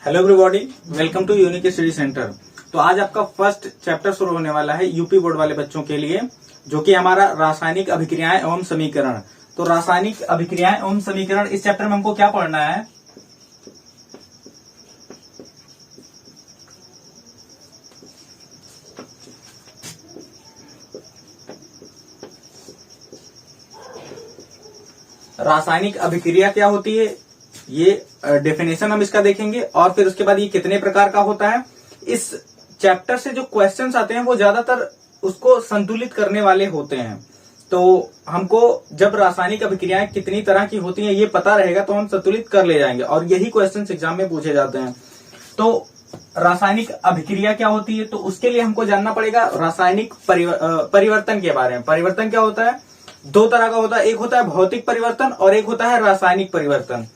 Hello everybody, welcome to unique study centre. तो आज आपका फर्स्ट चैप्टर शुरू होने वाला है यूपी बोर्ड वाले बच्चों के लिए, जो कि हमारा रासायनिक अभिक्रियाएं एवं समीकरण। तो रासायनिक अभिक्रियाएं एवं समीकरण, इस चैप्टर में हमको क्या पढ़ना है? रासायनिक अभिक्रिया क्या होती है, ये डेफिनेशन हम इसका देखेंगे, और फिर उसके बाद ये कितने प्रकार का होता है। इस चैप्टर से जो क्वेश्चंस आते हैं वो ज्यादातर उसको संतुलित करने वाले होते हैं। तो हमको जब रासायनिक अभिक्रियाएं कितनी तरह की होती हैं ये पता रहेगा तो हम संतुलित कर ले जाएंगे, और यही क्वेश्चंस एग्जाम में पूछे जाते हैं। तो रासायनिक अभिक्रिया क्या होती है, तो उसके लिए हमको जानना पड़ेगा रासायनिक परिवर्तन के बारे में। परिवर्तन क्या होता है? दो तरह का होता है, एक होता है भौतिक परिवर्तन और एक होता है रासायनिक परिवर्तन।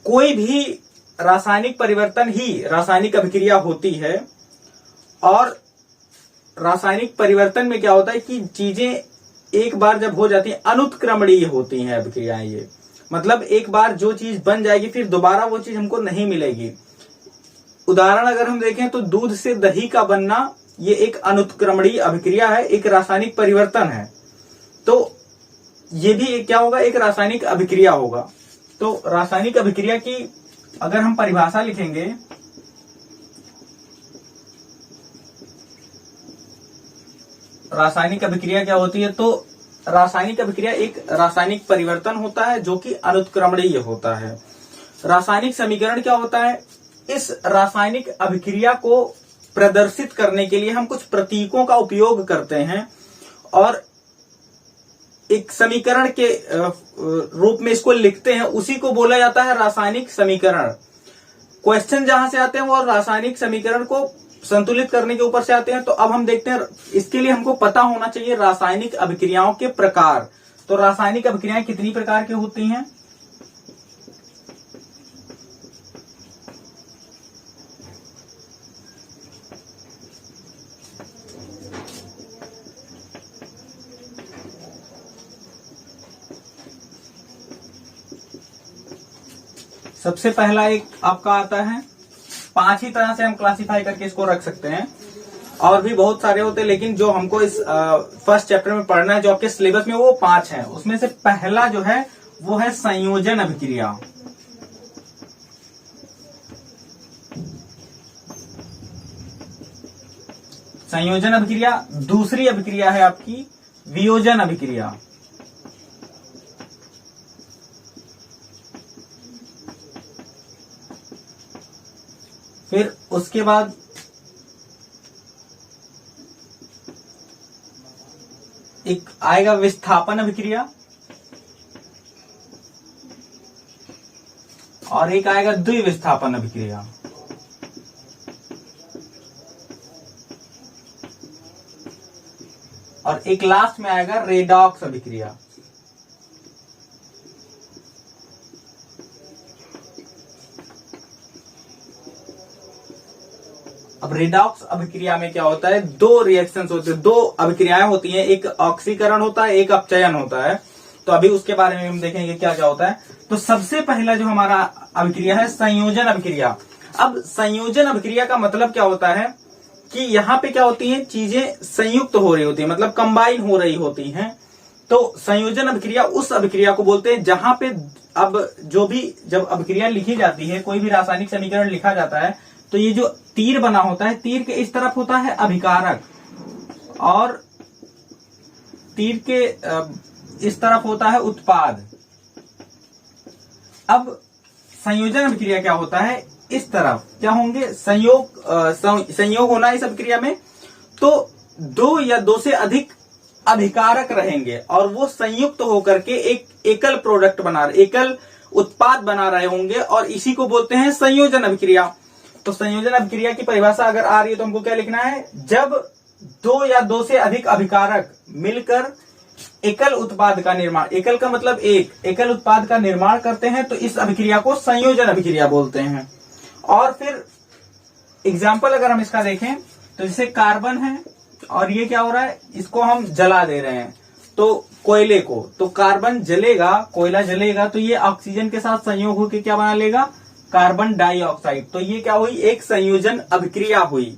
कोई भी रासायनिक परिवर्तन ही रासायनिक अभिक्रिया होती है। और रासायनिक परिवर्तन में क्या होता है कि चीजें एक बार जब हो जाती हैं अनुत्क्रमणीय होती हैं अभिक्रियाएं। ये मतलब एक बार जो चीज बन जाएगी फिर दोबारा वो चीज हमको नहीं मिलेगी। उदाहरण अगर हम देखें तो दूध से दही का बनना ये एक अनुत्क्रमणीय अभिक्रिया है, एक रासायनिक परिवर्तन है। तो ये भी क्या होगा? एक रासायनिक अभिक्रिया होगा। तो रासायनिक अभिक्रिया की अगर हम परिभाषा लिखेंगे, रासायनिक अभिक्रिया क्या होती है, तो रासायनिक अभिक्रिया एक रासायनिक परिवर्तन होता है जो कि अनुत्क्रमणीय होता है। रासायनिक समीकरण क्या होता है? इस रासायनिक अभिक्रिया को प्रदर्शित करने के लिए हम कुछ प्रतीकों का उपयोग करते हैं और एक समीकरण के रूप में इसको लिखते हैं, उसी को बोला जाता है रासायनिक समीकरण। क्वेश्चन जहां से आते हैं वो रासायनिक समीकरण को संतुलित करने के ऊपर से आते हैं। तो अब हम देखते हैं, इसके लिए हमको पता होना चाहिए रासायनिक अभिक्रियाओं के प्रकार। तो रासायनिक अभिक्रियाएं कितनी प्रकार की होती हैं? सबसे पहला एक आपका आता है, 5 ही तरह से हम क्लासिफाई करके इसको रख सकते हैं, और भी बहुत सारे होते हैं, लेकिन जो हमको इस फर्स्ट चैप्टर में पढ़ना है, जो आपके सिलेबस में, वो 5 है। उसमें से पहला जो है वो है संयोजन अभिक्रिया। संयोजन अभिक्रिया। दूसरी अभिक्रिया है आपकी वियोजन अभिक्रिया। फिर उसके बाद एक आएगा विस्थापन अभिक्रिया, और एक आएगा द्विविस्थापन अभिक्रिया। और एक लास्ट में आएगा रेडॉक्स अभिक्रिया। अब रेडॉक्स अभिक्रिया में क्या होता है? दो रिएक्शंस होते हैं, दो अभिक्रियाएं होती हैं, एक ऑक्सीकरण होता है, एक अपचयन होता है। तो अभी उसके बारे में हम देखेंगे क्या क्या होता है। तो सबसे पहला जो हमारा अभिक्रिया है संयोजन अभिक्रिया। अब संयोजन अभिक्रिया का मतलब क्या होता है कि यहाँ पे क्या होती है, चीजें संयुक्त हो रही होती है, मतलब कंबाइन हो रही होती हैं। तो संयोजन अभिक्रिया उस अभिक्रिया को बोलते हैं जहां पे अब जो भी जब अभिक्रिया लिखी जाती है, कोई भी रासायनिक समीकरण लिखा जाता है, तो ये जो तीर बना होता है, तीर के इस तरफ होता है अभिकारक और तीर के इस तरफ होता है उत्पाद। अब संयोजन अभिक्रिया क्या होता है? इस तरफ क्या होंगे? संयोग होना है इस अभिक्रिया में। तो 2 या 2 से अधिक अभिकारक रहेंगे और वो संयुक्त होकर के एक एकल प्रोडक्ट एकल उत्पाद बना रहे होंगे, और इसी को बोलते हैं संयोजन अभिक्रिया। तो संयोजन अभिक्रिया की परिभाषा अगर आ रही है तो हमको क्या लिखना है? जब 2 या 2 से अधिक अभिकारक मिलकर एकल उत्पाद का निर्माण, एकल का मतलब एक, एकल उत्पाद का निर्माण करते हैं, तो इस अभिक्रिया को संयोजन अभिक्रिया बोलते हैं। और फिर एग्जाम्पल अगर हम इसका देखें तो जैसे कार्बन है और ये क्या हो रहा है, इसको हम जला दे रहे हैं, तो कोयले को, तो कार्बन जलेगा, कोयला जलेगा, तो ये ऑक्सीजन के साथ संयोग होकर क्या बना लेगा? Carbon dioxide. तो ये क्या हुई, एक संयोजन अभिक्रिया हुई।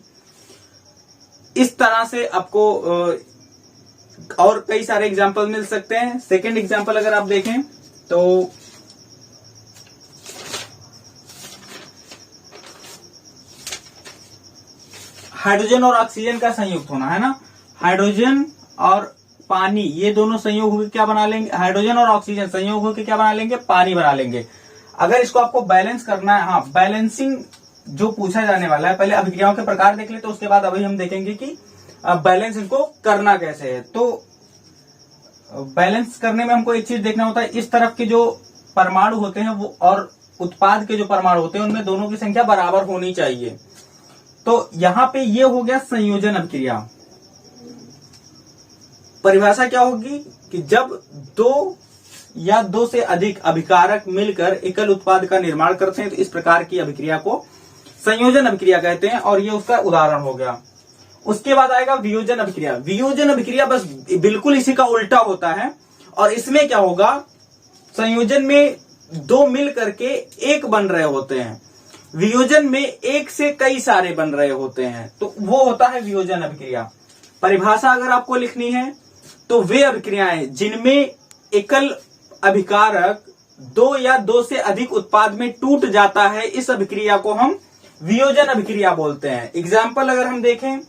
इस तरह से आपको और कई सारे एग्जाम्पल मिल सकते हैं। सेकेंड एग्जाम्पल अगर आप देखें तो हाइड्रोजन और ऑक्सीजन का संयुक्त होना है ना। हाइड्रोजन और पानी, ये दोनों संयोग होकर क्या बना लेंगे, हाइड्रोजन और ऑक्सीजन संयोग होकर क्या बना लेंगे, पानी बना लेंगे। अगर इसको आपको बैलेंस करना है, हाँ बैलेंसिंग जो पूछा जाने वाला है, पहले अभिक्रियाओं के प्रकार देख ले, तो उसके बाद अभी हम देखेंगे कि बैलेंस इनको करना कैसे है। तो बैलेंस करने में हमको एक चीज देखना होता है, इस तरफ के जो परमाणु होते हैं वो और उत्पाद के जो परमाणु होते हैं उनमें दोनों की संख्या बराबर होनी चाहिए। तो यहां पे ये हो गया संयोजन अभिक्रिया। परिभाषा क्या होगी कि जब दो या दो से अधिक अभिकारक मिलकर एकल उत्पाद का निर्माण करते हैं तो इस प्रकार की अभिक्रिया को संयोजन अभिक्रिया कहते हैं, और ये उसका उदाहरण हो गया। उसके बाद आएगा वियोजन अभिक्रिया। वियोजन अभिक्रिया बस बिल्कुल इसी का उल्टा होता है, और इसमें क्या होगा, संयोजन में दो मिल करके एक बन रहे होते हैं, वियोजन में एक से कई सारे बन रहे होते हैं, तो वो होता है वियोजन अभिक्रिया। परिभाषा अगर आपको लिखनी है तो वे अभिक्रियाएं जिनमें एकल अभिकारक दो या दो से अधिक उत्पाद में टूट जाता है, इस अभिक्रिया को हम वियोजन अभिक्रिया बोलते हैं। एग्जाम्पल अगर हम देखें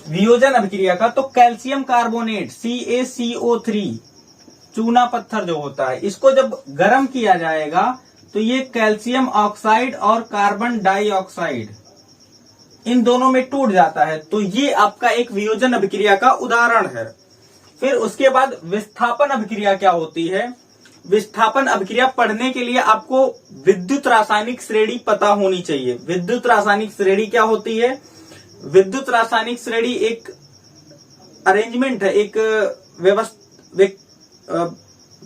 वियोजन अभिक्रिया का, तो कैल्शियम कार्बोनेट CaCO3 चूना पत्थर जो होता है, इसको जब गर्म किया जाएगा तो ये कैल्शियम ऑक्साइड और कार्बन डाइऑक्साइड इन दोनों में टूट जाता है, तो ये आपका एक वियोजन अभिक्रिया का उदाहरण है। फिर उसके बाद विस्थापन अभिक्रिया क्या होती है। विस्थापन अभिक्रिया पढ़ने के लिए आपको विद्युत रासायनिक श्रेणी पता होनी चाहिए। विद्युत रासायनिक श्रेणी क्या होती है, विद्युत रासायनिक श्रेणी एक अरेंजमेंट है, एक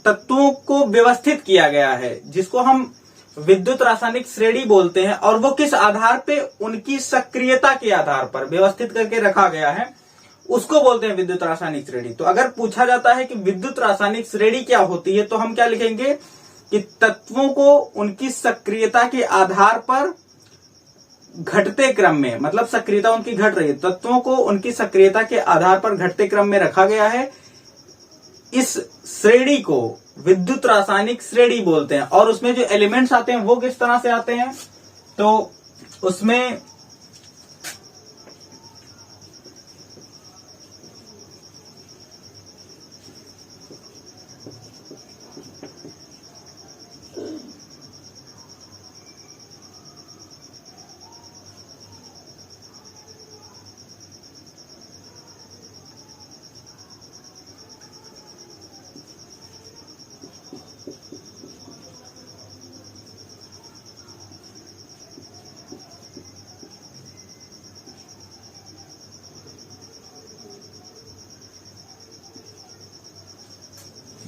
तत्वों को व्यवस्थित किया गया है जिसको हम विद्युत रासायनिक श्रेणी बोलते हैं, और वो किस आधार पे, उनकी सक्रियता के आधार पर व्यवस्थित करके रखा गया है, उसको बोलते हैं विद्युत रासायनिक श्रेणी। तो अगर पूछा जाता है कि विद्युत रासायनिक श्रेणी क्या होती है, तो हम क्या लिखेंगे कि तत्वों को उनकी सक्रियता के आधार पर घटते क्रम में, मतलब सक्रियता उनकी घट रही है, तत्वों को उनकी सक्रियता के आधार पर घटते क्रम में रखा गया है, इस श्रेणी को विद्युत रासायनिक श्रेणी बोलते हैं। और उसमें जो एलिमेंट्स आते हैं वो किस तरह से आते हैं, तो उसमें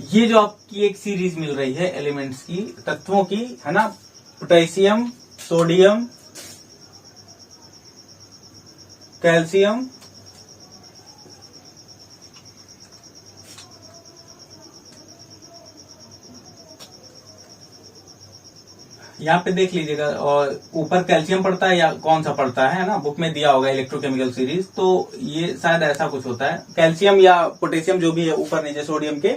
ये जो आपकी एक सीरीज मिल रही है एलिमेंट्स की, तत्वों की, है ना, पोटेशियम, सोडियम, कैल्शियम, यहाँ पे देख लीजिएगा, और ऊपर कैल्शियम पड़ता है या कौन सा पड़ता है ना, बुक में दिया होगा इलेक्ट्रोकेमिकल सीरीज, तो ये शायद ऐसा कुछ होता है, कैल्शियम या पोटेशियम जो भी है ऊपर नीचे सोडियम के,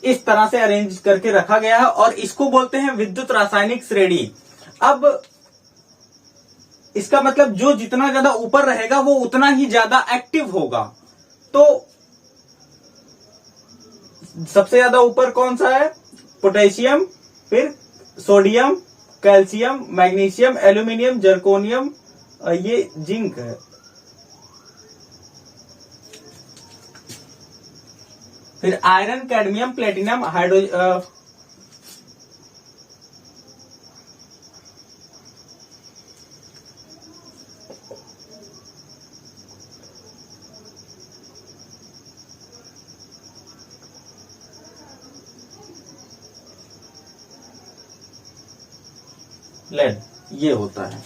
इस तरह से अरेंज करके रखा गया है, और इसको बोलते हैं विद्युत रासायनिक श्रेणी। अब इसका मतलब जो जितना ज्यादा ऊपर रहेगा वो उतना ही ज्यादा एक्टिव होगा। तो सबसे ज्यादा ऊपर कौन सा है, पोटेशियम, फिर sodium, calcium, magnesium, aluminium, zirconium, ये जिंक है, फिर iron, cadmium, platinum, hydrogen, lead, ये होता है।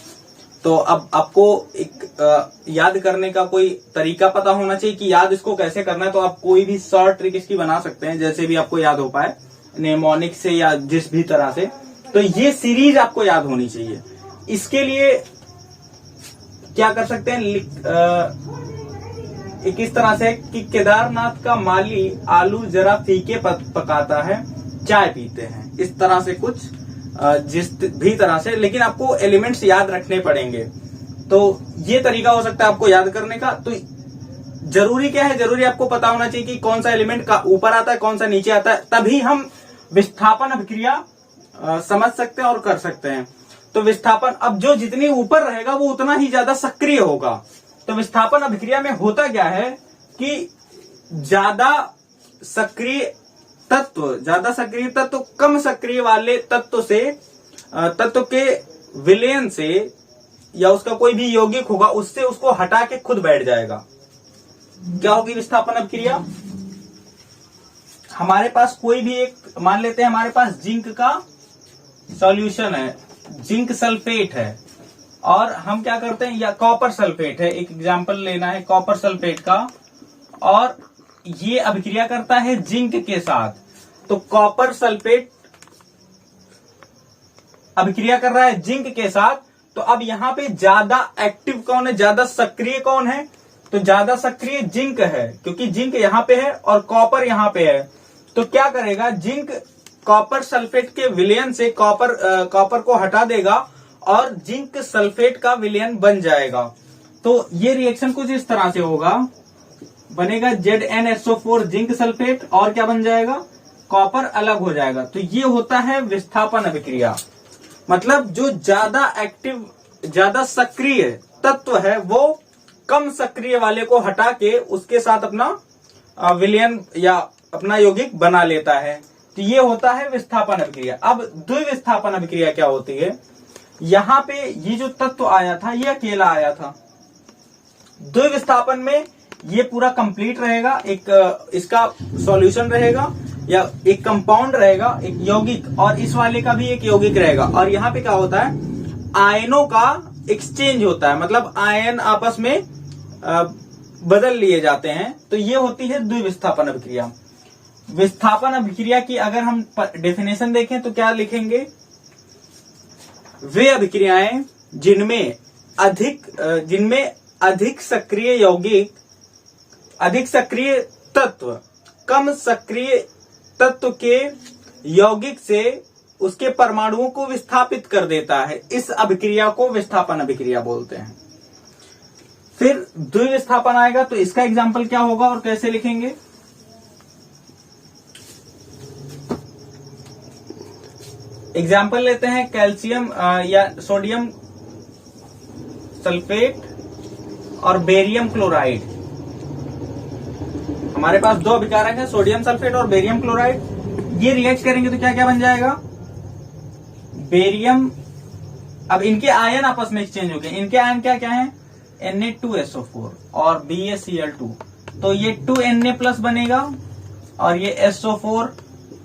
तो अब आपको एक याद करने का कोई तरीका पता होना चाहिए कि याद इसको कैसे करना है। तो आप कोई भी शॉर्ट ट्रिक इसकी बना सकते हैं, जैसे भी आपको याद हो पाए, नेमोनिक से या जिस भी तरह से। तो ये सीरीज आपको याद होनी चाहिए। इसके लिए क्या कर सकते हैं, किस तरह से कि केदारनाथ का माली आलू जरा फीके पकाता है, चाय पीते हैं, इस तरह से कुछ जिस भी तरह से, लेकिन आपको एलिमेंट्स याद रखने पड़ेंगे। तो ये तरीका हो सकता है आपको याद करने का। तो जरूरी क्या है, जरूरी आपको पता होना चाहिए कि कौन सा एलिमेंट का ऊपर आता है, कौन सा नीचे आता है, तभी हम विस्थापन अभिक्रिया समझ सकते हैं और कर सकते हैं। तो विस्थापन, अब जो जितनी ऊपर रहेगा वो उतना ही ज्यादा सक्रिय होगा। तो विस्थापन अभिक्रिया में होता क्या है कि ज्यादा सक्रिय तत्व कम सक्रिय वाले तत्व के विलयन से या उसका कोई भी यौगिक होगा उससे उसको हटा के खुद बैठ जाएगा। क्या होगी विस्थापन अभिक्रिया? हमारे पास कोई भी एक, मान लेते हैं हमारे पास जिंक का सॉल्यूशन है, जिंक सल्फेट है, और हम क्या करते हैं, या कॉपर सल्फेट है, एक एग्जांपल लेना है कॉपर सल्फेट का, और ये अभिक्रिया करता है जिंक के साथ। तो कॉपर सल्फेट अभिक्रिया कर रहा है जिंक के साथ। तो अब यहां पे ज्यादा एक्टिव कौन है, ज्यादा सक्रिय कौन है? तो ज्यादा सक्रिय जिंक है, क्योंकि जिंक यहां पे है और कॉपर यहां पे है। तो क्या करेगा, जिंक कॉपर सल्फेट के विलयन से कॉपर को हटा देगा और जिंक सल्फेट का विलयन बन जाएगा। तो ये रिएक्शन कुछ इस तरह से होगा, बनेगा ZnSO4 जिंक सल्फेट, और क्या बन जाएगा, कॉपर अलग हो जाएगा। तो ये होता है विस्थापन अभिक्रिया। मतलब जो ज्यादा एक्टिव, ज्यादा सक्रिय तत्व है वो कम सक्रिय वाले को हटा के उसके साथ अपना विलयन या अपना यौगिक बना लेता है। तो ये होता है विस्थापन अभिक्रिया। अब द्विविस्थापन अभिक्रिया क्या होती है? यहां पे ये जो तत्व आया था ये अकेला आया था। द्विविस्थापन में ये पूरा कंप्लीट रहेगा, एक इसका सॉल्यूशन रहेगा या एक कंपाउंड रहेगा, एक यौगिक, और इस वाले का भी एक यौगिक रहेगा। और यहाँ पे क्या होता है, आयनों का एक्सचेंज होता है, मतलब आयन आपस में बदल लिए जाते हैं। तो ये होती है द्विविस्थापन अभिक्रिया। विस्थापन अभिक्रिया की अगर हम डेफिनेशन देखें तो क्या लिखेंगे, वे अभिक्रियाएं जिनमें अधिक सक्रिय यौगिक, अधिक सक्रिय तत्व कम सक्रिय तत्व के यौगिक से उसके परमाणुओं को विस्थापित कर देता है, इस अभिक्रिया को विस्थापन अभिक्रिया बोलते हैं। फिर द्विविस्थापन आएगा तो इसका एग्जाम्पल क्या होगा और कैसे लिखेंगे? एग्जाम्पल लेते हैं कैल्शियम या सोडियम सल्फेट और बेरियम क्लोराइड। हमारे पास दो अभिकारक हैं, सोडियम सल्फेट और बेरियम क्लोराइड। ये रिएक्ट करेंगे तो क्या क्या बन जाएगा, बेरियम, अब इनके आयन आपस में एक्सचेंज हो गए। इनके आयन क्या क्या हैं, Na2SO4 और BaCl2। तो ये 2Na+ बनेगा और ये SO4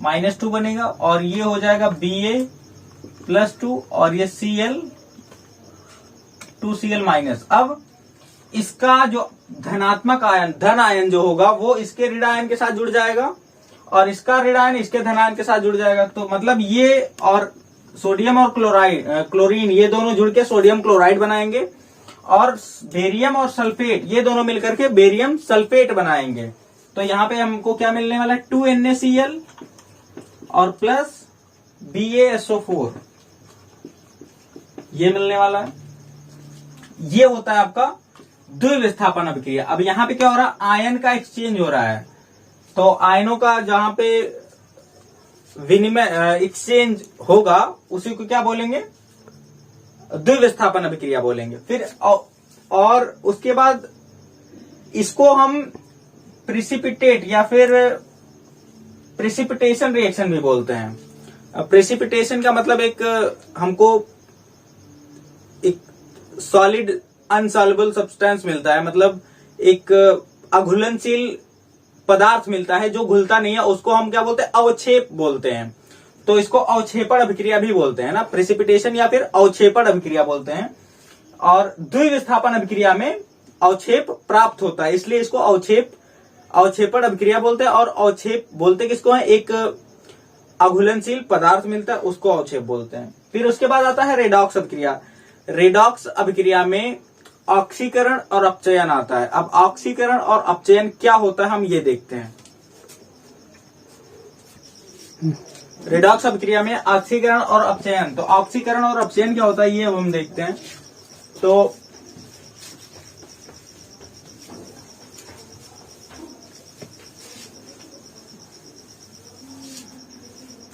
-2 बनेगा, और ये हो जाएगा Ba+2 और ये Cl 2Cl-। अब इसका जो धनात्मक आयन, धन आयन जो होगा वो इसके ऋण आयन के साथ जुड़ जाएगा, और इसका ऋण आयन इसके धन आयन के साथ जुड़ जाएगा। तो मतलब ये और सोडियम और क्लोरीन ये दोनों जुड़ के सोडियम क्लोराइड बनाएंगे, और बेरियम और सल्फेट ये दोनों मिलकर के बेरियम सल्फेट बनाएंगे। तो यहाँ पे हमको क्या मिलने वाला है, 2NaCl और प्लस BaSO4 ये मिलने वाला है। ये होता है आपका द्विविस्थापन अभिक्रिया। अब यहाँ पे क्या हो रहा है, आयन का एक्सचेंज हो रहा है। तो आयनों का जहां पे विनिमय एक्सचेंज होगा उसी को क्या बोलेंगे, द्विविस्थापन अभिक्रिया बोलेंगे। फिर और उसके बाद इसको हम प्रिसिपिटेट या फिर प्रेसिपिटेशन रिएक्शन भी बोलते हैं। प्रेसिपिटेशन का मतलब हमको एक सॉलिड अनसॉल्युबल सब्सटेंस मिलता है, मतलब एक अघुलनशील पदार्थ मिलता है जो घुलता नहीं है, उसको हम क्या बोलते हैं, अवक्षेप बोलते हैं। तो इसको अवक्षेपण अभिक्रिया भी बोलते हैं ना, प्रेसिपिटेशन या फिर अवक्षेपण अभिक्रिया बोलते हैं। और द्विविस्थापन अभिक्रिया में अवक्षेप प्राप्त होता है, इसलिए इसको अवक्षेपण अभिक्रिया बोलते हैं। और अवक्षेप बोलते किसको है, एक अघुलनशील पदार्थ मिलता है उसको अवक्षेप बोलते हैं। फिर उसके बाद आता है रेडॉक्स अभिक्रिया। रेडॉक्स अभिक्रिया में ऑक्सीकरण और अपचयन आता है। अब ऑक्सीकरण और अपचयन क्या होता है हम ये देखते हैं। रेडॉक्स अभिक्रिया में ऑक्सीकरण और अपचयन, तो ऑक्सीकरण और अपचयन क्या होता है ये हम देखते हैं। तो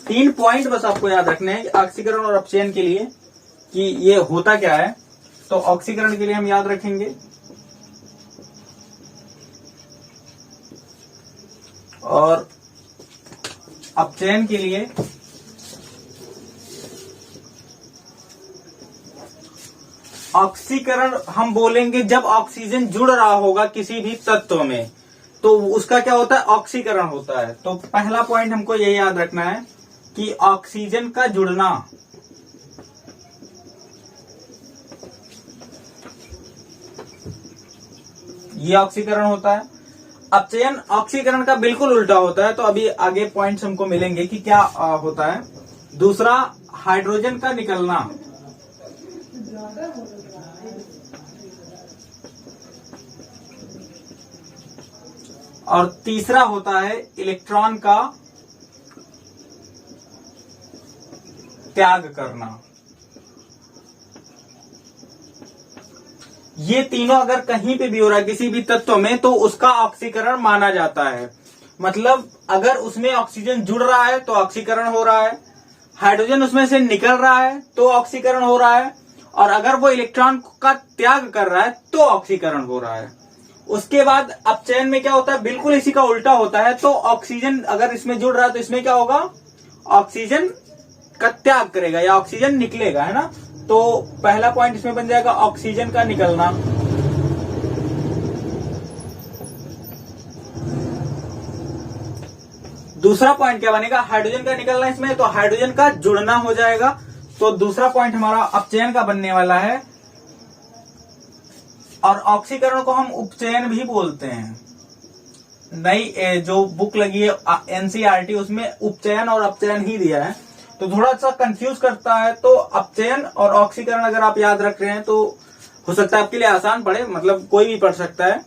तीन पॉइंट बस आपको याद रखने हैं ऑक्सीकरण और अपचयन के लिए कि ये होता क्या है। तो ऑक्सीकरण के लिए हम याद रखेंगे और अपचयन के लिए ऑक्सीकरण हम बोलेंगे जब ऑक्सीजन जुड़ रहा होगा किसी भी तत्व में, तो उसका क्या होता है, ऑक्सीकरण होता है। तो पहला पॉइंट हमको ये याद रखना है कि ऑक्सीजन का जुड़ना ये ऑक्सीकरण होता है। अपचयन ऑक्सीकरण का बिल्कुल उल्टा होता है। तो अभी आगे पॉइंट्स हमको मिलेंगे कि क्या होता है। दूसरा हाइड्रोजन का निकलना, और तीसरा होता है इलेक्ट्रॉन का त्याग करना। ये तीनों अगर कहीं पे भी हो रहा है किसी भी तत्व में तो उसका ऑक्सीकरण माना जाता है। मतलब अगर उसमें ऑक्सीजन जुड़ रहा है तो ऑक्सीकरण हो रहा है, हाइड्रोजन उसमें से निकल रहा है तो ऑक्सीकरण हो रहा है, और अगर वो इलेक्ट्रॉन का त्याग कर रहा है तो ऑक्सीकरण हो रहा है। उसके बाद अपचयन में क्या होता है, बिल्कुल इसी का उल्टा होता है। तो ऑक्सीजन अगर इसमें जुड़ रहा है तो इसमें क्या होगा, ऑक्सीजन का त्याग करेगा या ऑक्सीजन निकलेगा, है ना। तो पहला पॉइंट इसमें बन जाएगा ऑक्सीजन का निकलना। दूसरा पॉइंट क्या बनेगा, हाइड्रोजन का निकलना इसमें, तो हाइड्रोजन का जुड़ना हो जाएगा। तो दूसरा पॉइंट हमारा अपचयन का बनने वाला है। और ऑक्सीकरण को हम उपचयन भी बोलते हैं। नई जो बुक लगी है एनसीईआरटी उसमें उपचयन और अपचयन ही दिया है, तो थोड़ा सा कंफ्यूज करता है। तो अपचयन और ऑक्सीकरण अगर आप याद रख रहे हैं तो हो सकता है आपके लिए आसान पड़े, मतलब कोई भी पढ़ सकता है,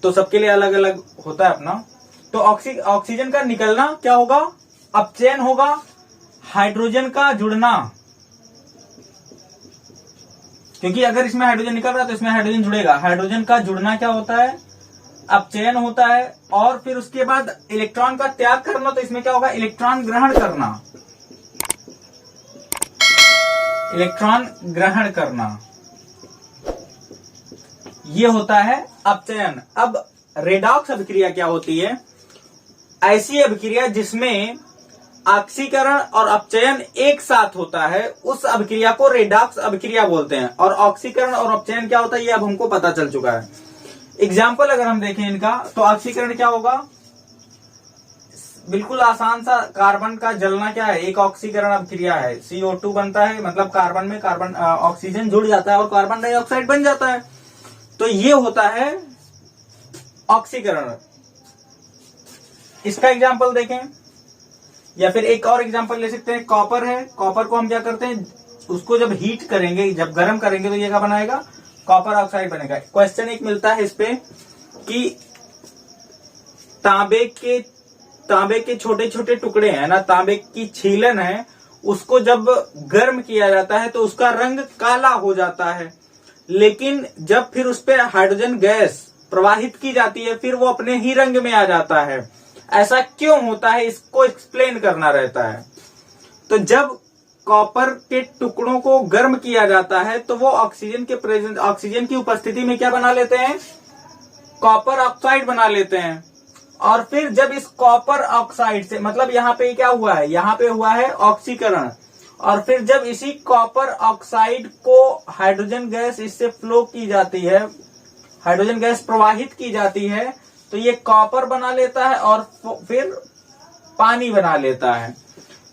तो सबके लिए अलग अलग होता है अपना। तो ऑक्सीजन का निकलना क्या होगा, अपचयन होगा। हाइड्रोजन का जुड़ना, क्योंकि अगर इसमें हाइड्रोजन निकल रहा है तो इसमें हाइड्रोजन जुड़ेगा। हाइड्रोजन का जुड़ना क्या होता है, अपचयन होता है। और फिर उसके बाद इलेक्ट्रॉन का त्याग करना, तो इसमें क्या होगा, इलेक्ट्रॉन ग्रहण करना। इलेक्ट्रॉन ग्रहण करना ये होता है अपचयन। अब रेडॉक्स अभिक्रिया क्या होती है, ऐसी अभिक्रिया जिसमें ऑक्सीकरण और अपचयन एक साथ होता है, उस अभिक्रिया को रेडॉक्स अभिक्रिया बोलते हैं। और ऑक्सीकरण और अपचयन क्या होता है ये अब हमको पता चल चुका है। एग्जाम्पल अगर हम देखें इनका, तो ऑक्सीकरण क्या होगा, बिल्कुल आसान सा, कार्बन का जलना क्या है, एक ऑक्सीकरण अभिक्रिया है। CO2 बनता है, मतलब कार्बन में कार्बन ऑक्सीजन जुड़ जाता है और कार्बन डाइऑक्साइड बन जाता है। तो ये होता है ऑक्सीकरण। इसका एग्जाम्पल देखें, या फिर एक और एग्जाम्पल ले सकते हैं। कॉपर है, कॉपर को हम क्या करते हैं, उसको जब हीट करेंगे, जब गर्म करेंगे तो ये क्या बनाएगा, कॉपर ऑक्साइड बनेगा। क्वेश्चन एक मिलता है इस पे कि तांबे के छोटे छोटे टुकड़े हैं ना, तांबे की छीलन है, उसको जब गर्म किया जाता है तो उसका रंग काला हो जाता है। लेकिन जब फिर उस पर हाइड्रोजन गैस प्रवाहित की जाती है फिर वो अपने ही रंग में आ जाता है। ऐसा क्यों होता है इसको एक्सप्लेन करना रहता है। तो जब कॉपर के टुकड़ों को गर्म किया जाता है तो वो ऑक्सीजन की उपस्थिति में क्या बना लेते हैं, कॉपर ऑक्साइड बना लेते हैं। और फिर जब इस कॉपर ऑक्साइड से, मतलब यहाँ पे क्या हुआ है, यहाँ पे हुआ है ऑक्सीकरण, और फिर जब इसी कॉपर ऑक्साइड को हाइड्रोजन गैस इससे फ्लो की जाती है, हाइड्रोजन गैस प्रवाहित की जाती है, तो ये कॉपर बना लेता है और फिर पानी बना लेता है।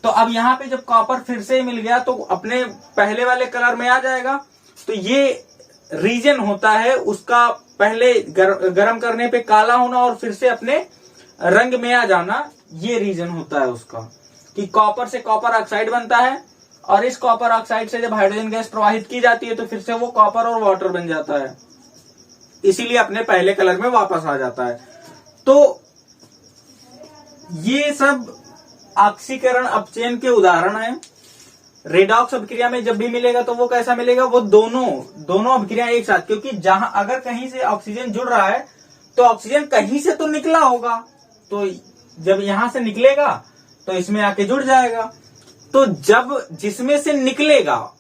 तो अब यहाँ पे जब कॉपर फिर से मिल गया तो अपने पहले वाले कलर में आ जाएगा। तो ये रीजन होता है उसका पहले गर्म करने पे काला होना और फिर से अपने रंग में आ जाना, ये रीजन होता है उसका कि कॉपर से कॉपर ऑक्साइड बनता है और इस कॉपर ऑक्साइड से जब हाइड्रोजन गैस प्रवाहित की जाती है तो फिर से वो कॉपर और वाटर बन जाता है, इसीलिए अपने पहले कलर में वापस आ जाता है। तो ये सब ऑक्सीकरण अपचयन के उदाहरण हैं। रेडॉक्स अभिक्रिया में जब भी मिलेगा तो वो कैसा मिलेगा, वो दोनों अभिक्रिया एक साथ, क्योंकि जहां अगर कहीं से ऑक्सीजन जुड़ रहा है तो ऑक्सीजन कहीं से तो निकला होगा, तो जब यहां से निकलेगा तो इसमें आके जुड़ जाएगा। तो जब जिसमें से निकलेगा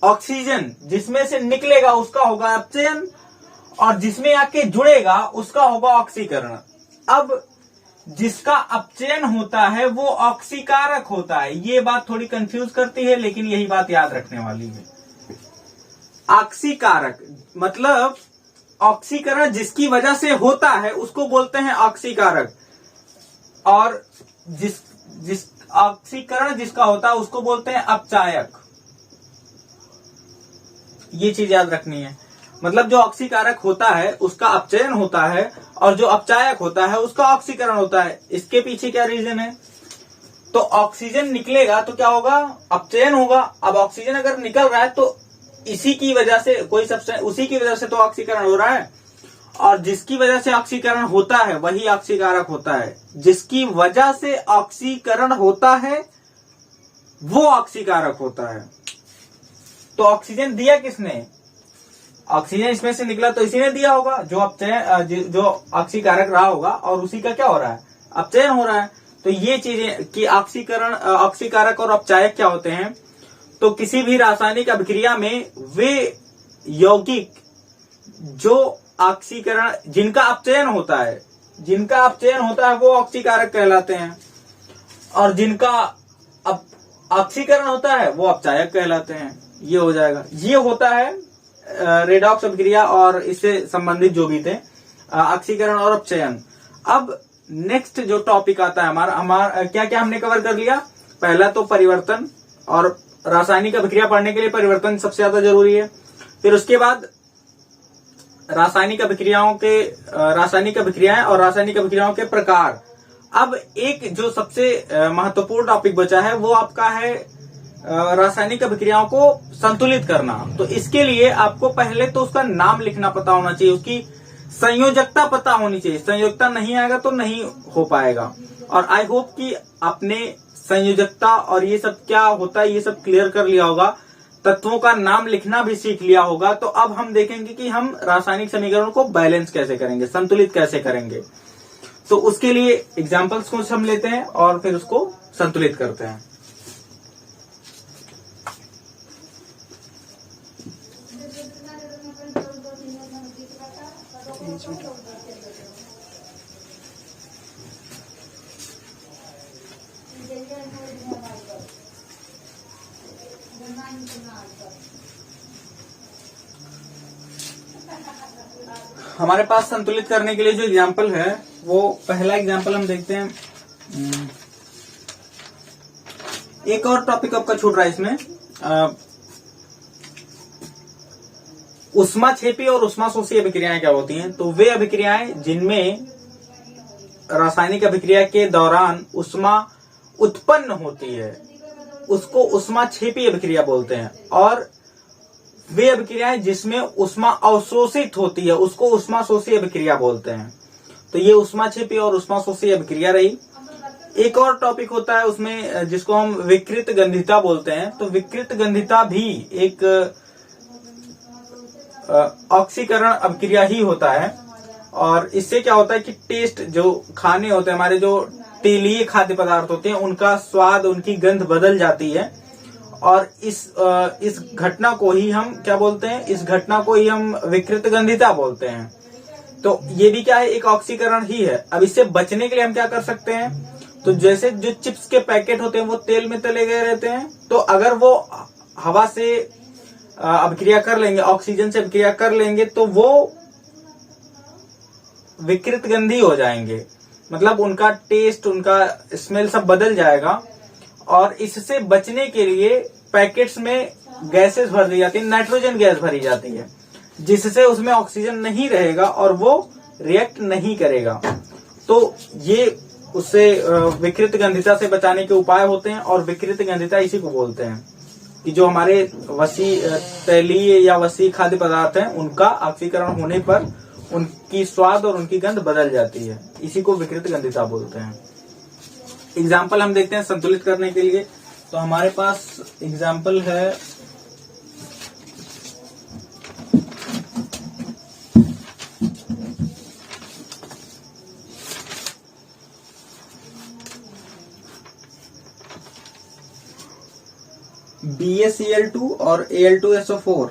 ऑक्सीजन, जिसमें से निकलेगा उसका होगा अपचयन और जिसमें आके जुड़ेगा उसका होगा ऑक्सीकरण। अब जिसका अपचयन होता है वो ऑक्सीकारक होता है। ये बात थोड़ी कंफ्यूज करती है, लेकिन यही बात याद रखने वाली है। ऑक्सीकारक मतलब ऑक्सीकरण जिसकी वजह से होता है उसको बोलते हैं ऑक्सीकारक, और जिस ऑक्सीकरण जिसका होता है उसको बोलते हैं अपचायक। ये चीज याद रखनी है। मतलब जो ऑक्सीकारक होता है उसका अपचयन होता है और जो अपचायक होता है उसका ऑक्सीकरण होता है। इसके पीछे क्या रीजन है, तो ऑक्सीजन निकलेगा तो क्या होगा, अपचयन होगा। अब ऑक्सीजन अगर निकल रहा है तो इसी की वजह से कोई सब्सटेंस, उसी की वजह से तो ऑक्सीकरण हो रहा है, और जिसकी वजह से ऑक्सीकरण होता है वही ऑक्सीकारक होता है। जिसकी वजह से ऑक्सीकरण होता है वो ऑक्सीकारक होता है। तो ऑक्सीजन दिया किसने, ऑक्सीजन इसमें से निकला तो इसी ने दिया होगा, जो अपचयन जो ऑक्सीकारक रहा होगा, और उसी का क्या हो रहा है, अपचयन हो रहा है। तो ये चीजें कि ऑक्सीकरण, ऑक्सीकारक और अपचायक क्या होते हैं, तो किसी भी रासायनिक अभिक्रिया में वे यौगिक जो ऑक्सीकरण, जिनका अपचयन होता है वो ऑक्सीकारक कहलाते हैं, और जिनका ऑक्सीकरण होता है वो अपचायक कहलाते हैं। ये हो जाएगा। ये होता है रेडॉक्स अभिक्रिया और इससे संबंधित जो भी थे, ऑक्सीकरण और अपचयन। अब नेक्स्ट जो टॉपिक आता है हमारा क्या क्या हमने कवर कर लिया। पहला तो परिवर्तन, और रासायनिक अभिक्रिया पढ़ने के लिए परिवर्तन सबसे ज्यादा जरूरी है। फिर उसके बाद रासायनिक अभिक्रियाएं और रासायनिक अभिक्रियाओं के प्रकार। अब एक जो सबसे महत्वपूर्ण टॉपिक बचा है वो आपका है रासायनिक अभिक्रियाओं को संतुलित करना। तो इसके लिए आपको पहले तो उसका नाम लिखना पता होना चाहिए, उसकी संयोजकता पता होनी चाहिए। संयोजकता नहीं आएगा तो नहीं हो पाएगा। और आई होप कि आपने संयोजकता और ये सब क्या होता है ये सब क्लियर कर लिया होगा, तत्वों का नाम लिखना भी सीख लिया होगा। तो अब हम देखेंगे कि हम रासायनिक समीकरणों को बैलेंस कैसे करेंगे, संतुलित कैसे करेंगे। तो उसके लिए एग्जाम्पल्स को हम लेते हैं और फिर उसको संतुलित करते हैं। हमारे पास संतुलित करने के लिए जो एग्जाम्पल है वो पहला एग्जाम्पल हम देखते हैं। एक और टॉपिक आपका छूट रहा है इसमें, उष्माक्षेपी और उष्माशोषी अभिक्रियाएं क्या होती हैं। तो वे अभिक्रियाएं जिनमें रासायनिक अभिक्रिया के दौरान उष्मा उत्पन्न होती है उसको उष्माक्षेपी अभिक्रिया बोलते हैं, और वे अभिक्रियाएं जिसमें उष्मा अवशोषित होती है उसको उष्माशोषी अभिक्रिया बोलते हैं। तो ये उष्माक्षेपी और उष्माशोषी अभिक्रिया रही। एक और टॉपिक होता है उसमें जिसको हम विकृत गंधिता बोलते हैं। तो विकृत गंधिता भी एक ऑक्सीकरण अभिक्रिया ही होता है, और इससे क्या होता है कि टेस्ट, जो खाने होते हैं हमारे, जो तेलीय खाद्य पदार्थ होते हैं उनका स्वाद, उनकी गंध बदल जाती है, और इस घटना को ही हम क्या बोलते हैं, इस घटना को ही हम विकृत गंधिता बोलते हैं। तो ये भी क्या है, एक ऑक्सीकरण ही है। अब इससे बचने के लिए हम क्या कर सकते हैं, तो जैसे जो चिप्स के पैकेट होते हैं वो तेल में तले गए रहते हैं, तो अगर वो हवा से अभिक्रिया कर लेंगे, ऑक्सीजन से अभिक्रिया कर लेंगे, तो वो विकृत गंधी हो जाएंगे। मतलब उनका टेस्ट, उनका स्मेल सब बदल जाएगा। और इससे बचने के लिए पैकेट्स में गैसेस भर दी जाती है, नाइट्रोजन गैस भरी जाती है। जिससे उसमें ऑक्सीजन नहीं रहेगा और वो रिएक्ट नहीं करेगा। तो ये उससे विकृत गंधिता से बचाने के उपाय होते हैं, और विकृत गंधिता इसी को बोलते हैं कि जो हमारे वसी तैलीय या वसी खाद्य पदार्थ हैं उनका ऑक्सीकरण होने पर उनकी स्वाद और उनकी गंध बदल जाती है, इसी को विकृत गंधिता बोलते हैं। एग्जाम्पल हम देखते हैं संतुलित करने के लिए। तो हमारे पास एग्जाम्पल है BaCl2 और Al2SO4।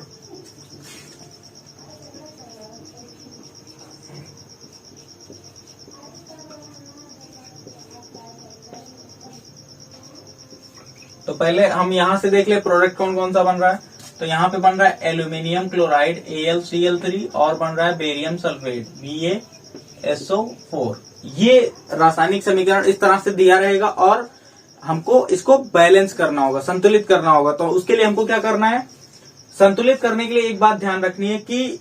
तो पहले हम यहां से देख ले प्रोडक्ट कौन कौन सा बन रहा है। तो यहाँ पे बन रहा है एल्यूमिनियम क्लोराइड AlCl3 और बन रहा है बेरियम सल्फेट BaSO4। ये रासायनिक समीकरण इस तरह से दिया रहेगा और हमको इसको बैलेंस करना होगा, संतुलित करना होगा। तो उसके लिए हमको क्या करना है, संतुलित करने के लिए एक बात ध्यान रखनी है कि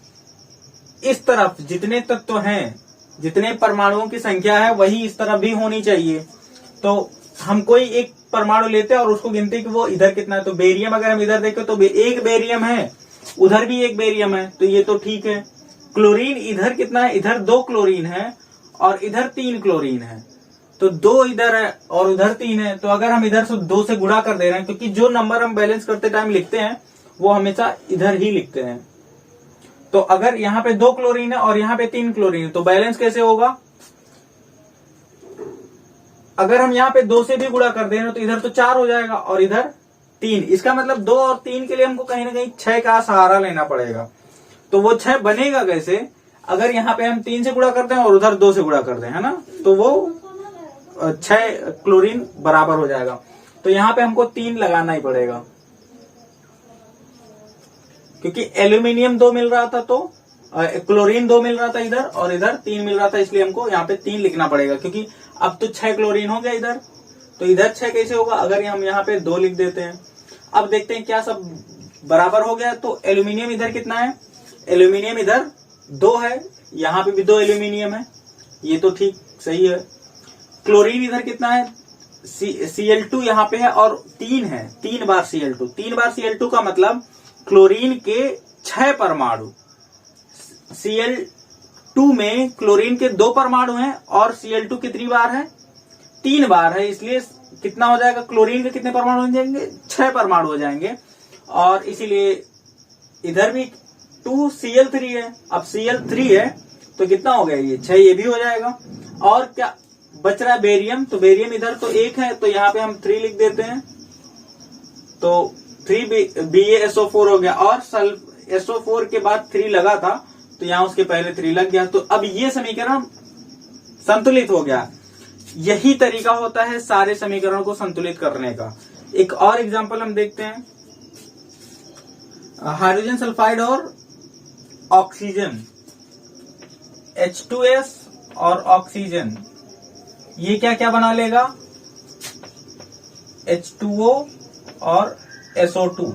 इस तरफ जितने तत्व हैं, जितने परमाणुओं की संख्या है वही इस तरफ भी होनी चाहिए। तो हम कोई एक परमाणु लेते हैं और उसको गिनते हैं कि वो इधर कितना है। तो बेरियम अगर हम इधर देखें तो एक बेरियम है, उधर भी एक बेरियम है, तो ये तो ठीक है। क्लोरीन इधर कितना है, इधर 2 क्लोरीन है और इधर 3 क्लोरीन है। तो 2 इधर है और उधर 3 है। तो अगर हम इधर से 2 से गुणा कर दे रहे हैं, क्योंकि जो नंबर हम बैलेंस करते टाइम लिखते हैं वो हमेशा इधर ही लिखते हैं। तो अगर यहाँ पे 2 क्लोरीन है और यहाँ पे 3 क्लोरीन है तो बैलेंस कैसे होगा। अगर हम यहाँ पे 2 से भी गुणा कर दे रहे हैं तो इधर तो 4 हो जाएगा और इधर 3। इसका मतलब 2 और 3 के लिए हमको कहीं ना कहीं 6 का सहारा लेना पड़ेगा। तो वो 6 बनेगा कैसे, अगर यहाँ पे हम 3 से गुणा करते हैं और उधर 2 से गुणा करते हैं, है ना, तो वो 6 क्लोरीन बराबर हो जाएगा। तो यहाँ पे हमको 3 लगाना ही पड़ेगा, क्योंकि एल्यूमिनियम 2 मिल रहा था तो क्लोरीन 2 मिल रहा था इधर और इधर 3 मिल रहा था, इसलिए हमको यहाँ पे 3 लिखना पड़ेगा। क्योंकि अब तो 6 क्लोरीन हो गया इधर, तो इधर 6 कैसे होगा, अगर हम यहाँ पे 2 लिख देते हैं। अब देखते हैं क्या सब बराबर हो गया। तो एल्यूमिनियम इधर कितना है, एल्यूमिनियम इधर 2 है, यहाँ पे भी 2 एल्यूमिनियम है, ये तो ठीक सही है। क्लोरीन इधर कितना है, Cl2 यहाँ पे है और 3 है, 3 बार Cl2। 3 बार Cl2 का मतलब क्लोरीन के 6 परमाणु। Cl2 में क्लोरीन के 2 परमाणु हैं और Cl2 कितनी बार है, 3 बार है, इसलिए कितना हो जाएगा, क्लोरीन के कितने परमाणु हो जाएंगे, 6 परमाणु हो जाएंगे। और इसीलिए इधर भी 2Cl3 है। अब Cl3 है तो कितना हो गया, ये 6, ये भी हो जाएगा। और क्या बच रहा है, बेरियम। तो बेरियम इधर तो 1 है, तो यहाँ पे हम 3 लिख देते हैं, तो 3 BaSO4 हो गया। और SO4 के बाद 3 लगा था तो यहाँ उसके पहले 3 लग गया। तो अब ये समीकरण संतुलित हो गया। यही तरीका होता है सारे समीकरणों को संतुलित करने का। एक और एग्जांपल हम देखते हैं, हाइड्रोजन सल्फाइड और ऑक्सीजन, H2S और ऑक्सीजन, ये क्या क्या बना लेगा, H2O और SO2।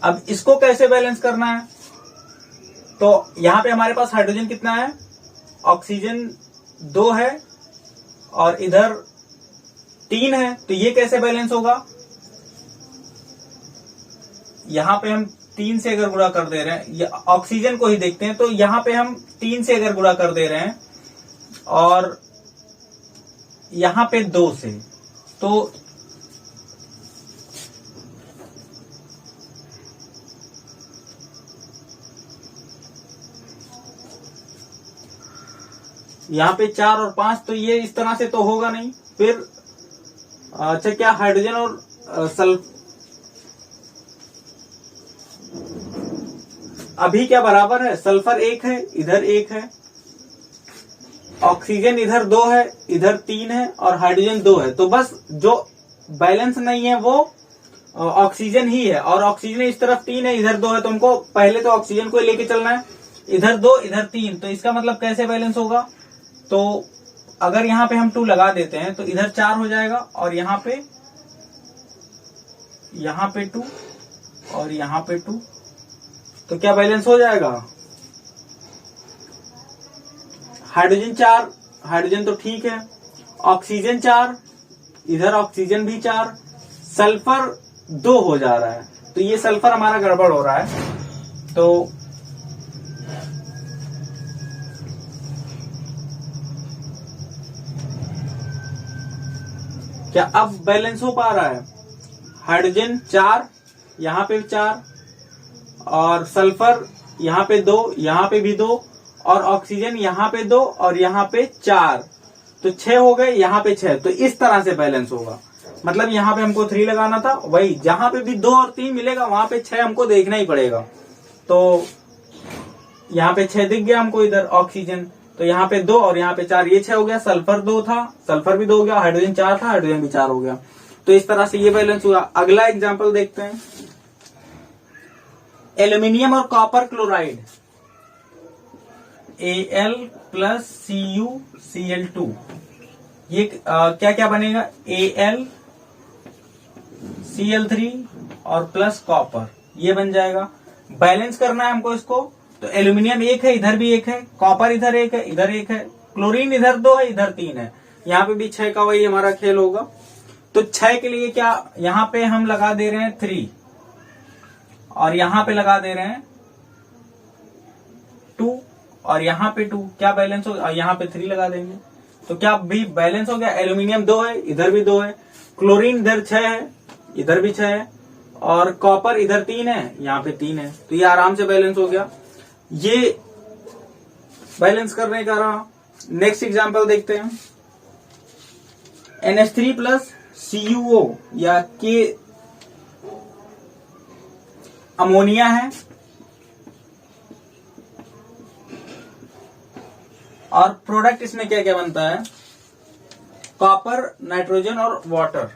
अब इसको कैसे बैलेंस करना है, तो यहां पे हमारे पास हाइड्रोजन कितना है, ऑक्सीजन 2 है और इधर 3 है, तो ये कैसे बैलेंस होगा। यहां पे हम 3 से अगर गुणा कर दे रहे हैं, ऑक्सीजन को ही देखते हैं, तो यहां पे हम 3 से अगर गुणा कर दे रहे हैं और यहां पे 2 से, तो यहाँ पे 4 और 5, तो ये इस तरह से तो होगा नहीं। फिर अच्छा, क्या हाइड्रोजन और अभी क्या बराबर है, सल्फर 1 है, इधर 1 है, ऑक्सीजन इधर 2 है, इधर 3 है और हाइड्रोजन 2 है। तो बस जो बैलेंस नहीं है वो ऑक्सीजन ही है, और ऑक्सीजन इस तरफ 3 है, इधर 2 है, तो हमको पहले तो ऑक्सीजन को लेके चलना है। इधर 2 इधर 3, तो इसका मतलब कैसे बैलेंस होगा, तो अगर यहाँ पे हम 2 लगा देते हैं तो इधर 4 हो जाएगा और यहाँ पे 2 और यहाँ पे 2 तो क्या बैलेंस हो जाएगा? हाइड्रोजन 4, हाइड्रोजन तो ठीक है, ऑक्सीजन 4, इधर ऑक्सीजन भी 4, सल्फर 2 हो जा रहा है, तो ये सल्फर हमारा गड़बड़ हो रहा है। तो क्या अब बैलेंस हो पा रहा है? हाइड्रोजन 4, यहां पे 4, और सल्फर यहां पे 2, यहां पे भी 2, और ऑक्सीजन यहां पे 2 और यहां पे 4, तो 6 हो गए, यहां पे 6। तो इस तरह से बैलेंस होगा। मतलब यहां पे हमको 3 लगाना था, वही जहां पे भी 2 और 3 मिलेगा वहां पे 6 हमको देखना ही पड़ेगा। तो यहाँ पे 6 दिख गया हमको इधर ऑक्सीजन, तो यहाँ पे 2 और यहाँ पे 4, ये 6 हो गया। सल्फर 2 था, सल्फर भी 2 हो गया। हाइड्रोजन 4 था, हाइड्रोजन भी 4 हो गया। तो इस तरह से ये बैलेंस हुआ। अगला एग्जांपल देखते हैं, एल्यूमिनियम और copper chloride, Al plus CuCl2, ये क्या क्या बनेगा? Al Cl3 और प्लस कॉपर, ये बन जाएगा। बैलेंस करना है हमको इसको, तो एल्यूमिनियम 1 है, इधर भी 1 है, कॉपर इधर 1 है, इधर 1 है, क्लोरीन इधर 2 है, इधर 3 है, यहाँ पे भी 6 का वही हमारा खेल होगा। तो 6 के लिए क्या, यहाँ पे हम लगा दे रहे हैं 3 और यहाँ पे लगा दे रहे हैं 2 और यहाँ पे 2, क्या बैलेंस हो? और यहाँ पे 3 लगा देंगे, तो क्या भी बैलेंस हो गया? एल्यूमिनियम 2 है, इधर भी 2 है, क्लोरीन इधर 6 है, इधर भी 6 है, और कॉपर इधर 3 है, यहाँ पे 3 है, तो ये आराम से बैलेंस हो गया। ये बैलेंस करने का रहा। नेक्स्ट एग्जांपल देखते हैं, NH3 प्लस CuO या के अमोनिया है, और प्रोडक्ट इसमें क्या क्या बनता है? कॉपर, नाइट्रोजन और वाटर।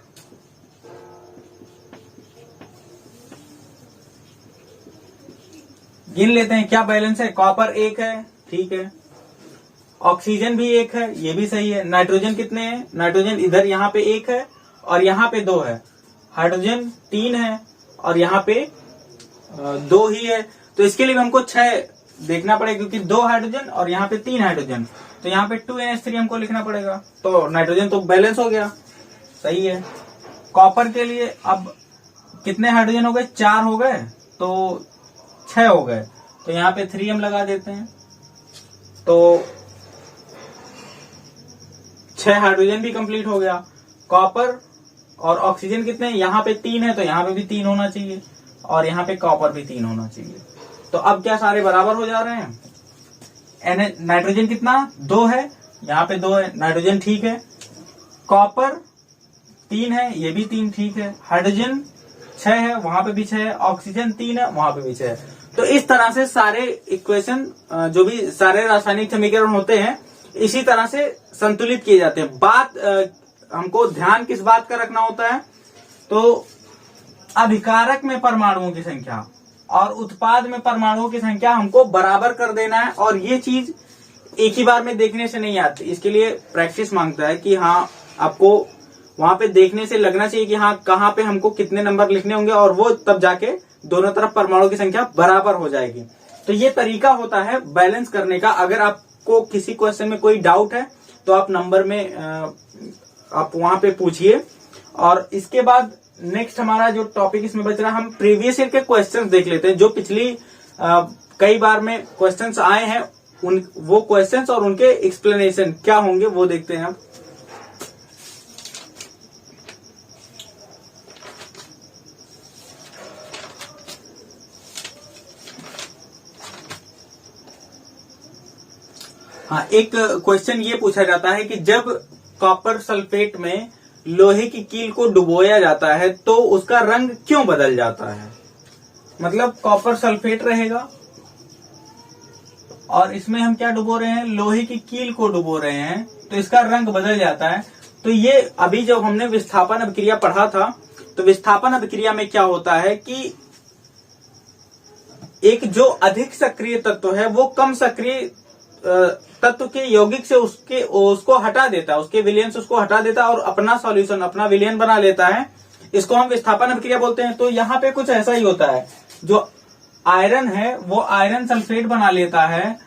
गिन लेते हैं क्या बैलेंस है। कॉपर 1 है, ठीक है, ऑक्सीजन भी 1 है, ये भी सही है। नाइट्रोजन कितने हैं? नाइट्रोजन इधर यहाँ पे 1 है और यहाँ पे 2 है। हाइड्रोजन 3 है और यहाँ पे 2 ही है, तो इसके लिए हमको 6 देखना पड़ेगा, क्योंकि 2 हाइड्रोजन और यहाँ पे 3 हाइड्रोजन, तो यहाँ पे 2NH3 हमको लिखना पड़ेगा। तो नाइट्रोजन तो बैलेंस हो गया, सही है। कॉपर के लिए अब कितने हाइड्रोजन हो गए? 4 हो गए, तो 6 हो गए, तो यहाँ पे 3 हम लगा देते हैं, तो 6 हाइड्रोजन भी कंप्लीट हो गया। कॉपर और ऑक्सीजन कितने? यहाँ पे 3 है, तो यहाँ पे भी 3 होना चाहिए, और यहाँ पे कॉपर भी 3 होना चाहिए। तो अब क्या सारे बराबर हो जा रहे हैं? नाइट्रोजन कितना? 2 है, यहाँ पे 2 है, नाइट्रोजन ठीक है। कॉपर 3 है, ये भी 3 ठीक है। हाइड्रोजन 6 है, वहां पे भी 6 है। ऑक्सीजन 3 है, वहां पे भी 6 है। तो इस तरह से सारे इक्वेशन, जो भी सारे रासायनिक समीकरण होते हैं, इसी तरह से संतुलित किए जाते हैं। बात हमको ध्यान किस बात का रखना होता है? तो अभिकारक में परमाणुओं की संख्या और उत्पाद में परमाणुओं की संख्या हमको बराबर कर देना है, और ये चीज एक ही बार में देखने से नहीं आती, इसके लिए प्रैक्टिस मांगता है कि हाँ, आपको वहां पे देखने से लगना चाहिए कि हाँ, कहाँ पे हमको कितने नंबर लिखने होंगे, और वो तब जाके दोनों तरफ परमाणुओं की संख्या बराबर हो जाएगी। तो ये तरीका होता है बैलेंस करने का। अगर आपको किसी क्वेश्चन में कोई डाउट है तो आप नंबर में आप वहां पे पूछिए। और इसके बाद नेक्स्ट हमारा जो टॉपिक इसमें बच रहा है, हम प्रीवियस ईयर के क्वेश्चंस देख लेते हैं, जो पिछली कई बार में क्वेश्चंस आए हैं, वो क्वेश्चंस और उनके एक्सप्लेनेशन क्या होंगे वो देखते हैं हम। हाँ, एक क्वेश्चन ये पूछा जाता है कि जब कॉपर सल्फेट में लोहे की कील को डुबोया जाता है तो उसका रंग क्यों बदल जाता है? मतलब कॉपर सल्फेट रहेगा और इसमें हम क्या डुबो रहे हैं? लोहे की कील को डुबो रहे हैं, तो इसका रंग बदल जाता है। तो ये अभी जब हमने विस्थापन अभिक्रिया पढ़ा था, तो विस्थापन अभिक्रिया में क्या होता है कि एक जो अधिक सक्रिय तत्व है वो कम सक्रिय तत्व के यौगिक से उसको हटा देता है, उसके विलयन से उसको हटा देता है और अपना सॉल्यूशन, अपना विलयन बना लेता है। इसको हम विस्थापन अभिक्रिया बोलते हैं। तो यहाँ पे कुछ ऐसा ही होता है, जो आयरन है वो आयरन सल्फेट बना लेता है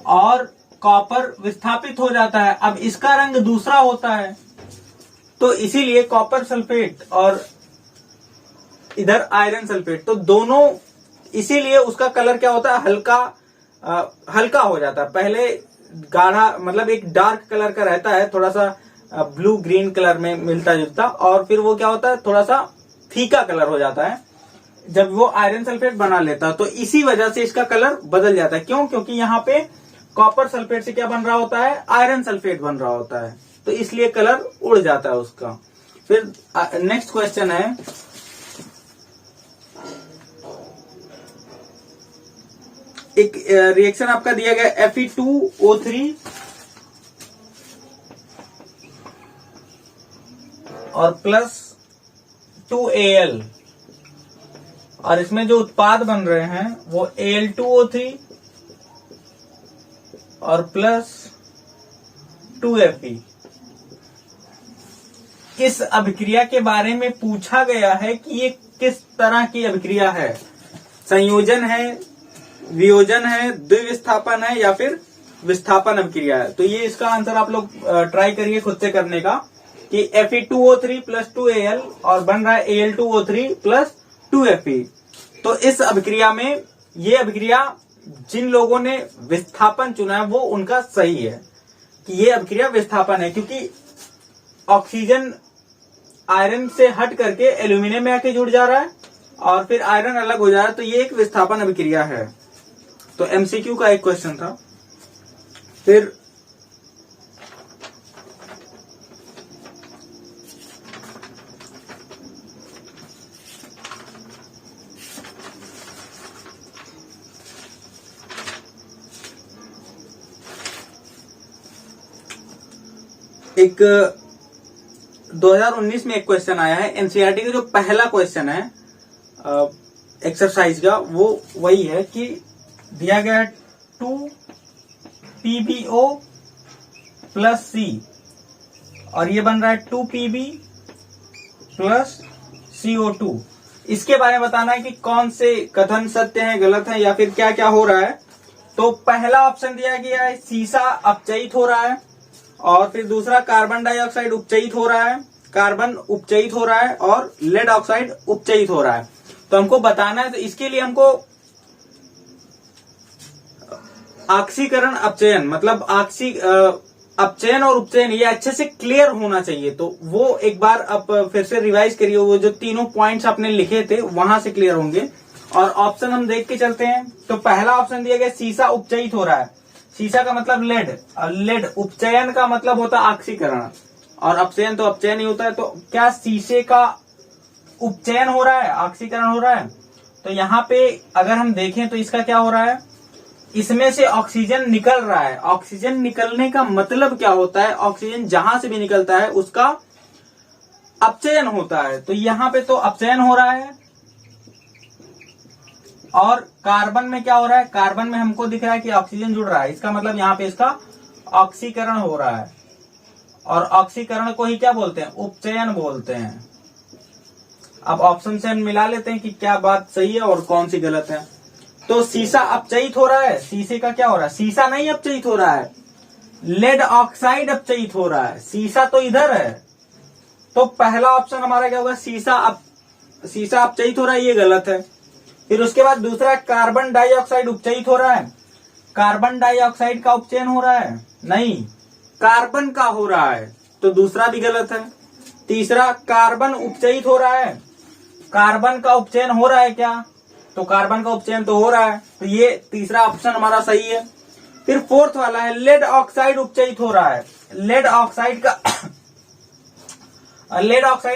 और कॉपर विस्थापित हो जाता है। अब इसका रंग दूसरा होता है, तो इसीलिए कॉपर सल्फेट और इधर आयरन सल्फेट, तो दोनों, इसीलिए उसका कलर क्या होता है, हल्का हो जाता है। पहले गाढ़ा मतलब एक डार्क कलर का रहता है, थोड़ा सा ब्लू ग्रीन कलर में मिलता जुलता, और फिर वो क्या होता है, थोड़ा सा फीका कलर हो जाता है जब वो आयरन सल्फेट बना लेता है। तो इसी वजह से इसका कलर बदल जाता है। क्यों? क्योंकि यहाँ पे कॉपर सल्फेट से क्या बन रहा होता है, आयरन सल्फेट बन रहा होता है, तो इसलिए कलर उड़ जाता है उसका। फिर नेक्स्ट क्वेश्चन है, एक रिएक्शन आपका दिया गया Fe2O3 और प्लस 2Al, और इसमें जो उत्पाद बन रहे हैं वो Al2O3 और प्लस 2Fe। इस अभिक्रिया के बारे में पूछा गया है कि ये किस तरह की अभिक्रिया है, संयोजन है, वियोजन है, द्विविस्थापन है या फिर विस्थापन अभिक्रिया है। तो ये इसका आंसर आप लोग ट्राई करिए खुद से करने का कि Fe2O3 प्लस 2Al और बन रहा है Al2O3 प्लस 2Fe। तो इस अभिक्रिया में, ये अभिक्रिया जिन लोगों ने विस्थापन चुना है वो उनका सही है कि ये अभिक्रिया विस्थापन है, क्योंकि ऑक्सीजन आयरन से हट करके एल्यूमिनियम में आके जुड़ जा रहा है और फिर आयरन अलग हो जा रहा है, तो ये एक विस्थापन अभिक्रिया है। तो एमसीक्यू का एक क्वेश्चन था। फिर एक 2019 में एक क्वेश्चन आया है एनसीईआरटी का, जो पहला क्वेश्चन है एक्सरसाइज का, वो वही है कि दिया गया 2PbO प्लस C और ये बन रहा है 2Pb प्लस CO2। इसके बारे में बताना है कि कौन से कथन सत्य है, गलत है, या फिर क्या क्या हो रहा है। तो पहला ऑप्शन दिया गया है सीसा अपचयित हो रहा है, और फिर दूसरा कार्बन डाइऑक्साइड उपचयित हो रहा है, कार्बन उपचयित हो रहा है, और लेड ऑक्साइड उपचयित हो रहा है। तो हमको बताना है, तो इसके लिए हमको ऑक्सीकरण अपचयन, मतलब अपचयन और उपचयन ये अच्छे से क्लियर होना चाहिए। तो वो एक बार आप फिर से रिवाइज करिए, वो जो तीनों पॉइंट्स आपने लिखे थे वहां से क्लियर होंगे। और ऑप्शन हम देख के चलते हैं। तो पहला ऑप्शन दिया गया सीसा उपचयित हो रहा है। सीसा का मतलब लेड, और लेड उपचयन का मतलब होता है ऑक्सीकरण, और अपचयन तो अपचयन ही होता है। तो क्या सीसे का उपचयन हो रहा है, ऑक्सीकरण हो रहा है? तो यहाँ पे अगर हम देखें तो इसका क्या हो रहा है, इसमें से ऑक्सीजन निकल रहा है। ऑक्सीजन निकलने का मतलब क्या होता है, ऑक्सीजन जहां से भी निकलता है उसका अपचयन होता है। तो यहाँ पे तो अपचयन हो रहा है। और कार्बन में क्या हो रहा है, कार्बन में हमको दिख रहा है कि ऑक्सीजन जुड़ रहा है, इसका मतलब यहाँ पे इसका ऑक्सीकरण हो रहा है। और ऑक्सीकरण को ही क्या बोलते हैं, उपचयन बोलते हैं। अब ऑप्शन से हम मिला लेते हैं कि क्या बात सही है और कौन सी गलत है। तो सीसा अपचयित हो रहा है, सीसे का क्या हो रहा है, सीसा नहीं अपचयित हो रहा है, लेड ऑक्साइड अपचयित हो रहा है, सीसा तो इधर है। तो पहला ऑप्शन हमारा क्या होगा, सीसा अपचयित हो रहा है, ये गलत है। फिर उसके बाद दूसरा कार्बन डाइऑक्साइड उपचयित हो रहा है, कार्बन डाइऑक्साइड का उपचयन हो रहा है, नहीं, कार्बन का हो रहा है, तो दूसरा भी गलत है। तीसरा कार्बन उपचयित हो रहा है, कार्बन का उपचयन हो रहा है क्या, तो कार्बन का उपचयन तो हो रहा है, तो ये तीसरा ऑप्शन हमारा सही है। फिर फोर्थ वाला है लेड ऑक्साइड उपचयित हो रहा है, लेड ऑक्साइड